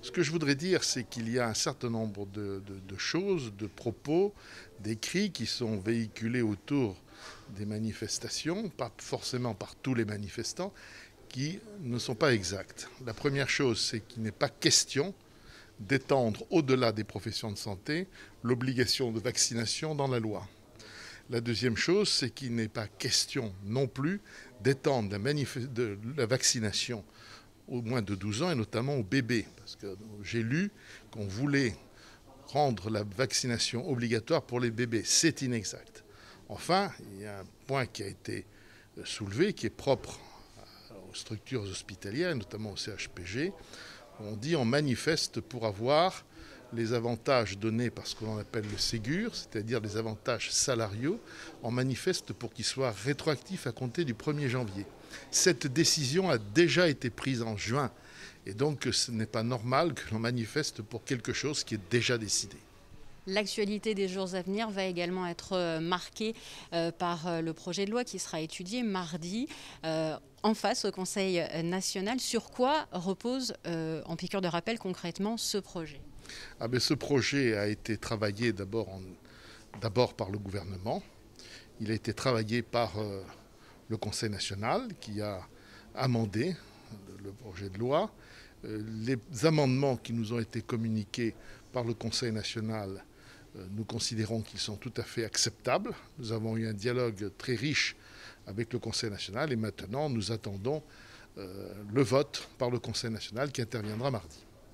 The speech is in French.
Ce que je voudrais dire, c'est qu'il y a un certain nombre de choses, de propos, d'écrits qui sont véhiculés autour des manifestations, pas forcément par tous les manifestants, qui ne sont pas exacts. La première chose, c'est qu'il n'est pas question d'étendre au-delà des professions de santé l'obligation de vaccination dans la loi. La deuxième chose, c'est qu'il n'est pas question non plus d'étendre la vaccination aux moins de 12 ans et notamment aux bébés. Parce que j'ai lu qu'on voulait rendre la vaccination obligatoire pour les bébés. C'est inexact. Enfin, il y a un point qui a été soulevé qui est propre aux structures hospitalières, notamment au CHPG. On dit on manifeste pour avoir les avantages donnés par ce que l'on appelle le Ségur, c'est-à-dire les avantages salariaux, on manifeste pour qu'ils soient rétroactifs à compter du 1er janvier. Cette décision a déjà été prise en juin et donc ce n'est pas normal que l'on manifeste pour quelque chose qui est déjà décidé. L'actualité des jours à venir va également être marquée par le projet de loi qui sera étudié mardi en face au Conseil national. Sur quoi repose, en piqûre de rappel concrètement, ce projet ? Ce projet a été travaillé d'abord par le gouvernement. Il a été travaillé par le Conseil national qui a amendé le projet de loi. Les amendements qui nous ont été communiqués par le Conseil national, nous considérons qu'ils sont tout à fait acceptables. Nous avons eu un dialogue très riche avec le Conseil national et maintenant nous attendons le vote par le Conseil national qui interviendra mardi.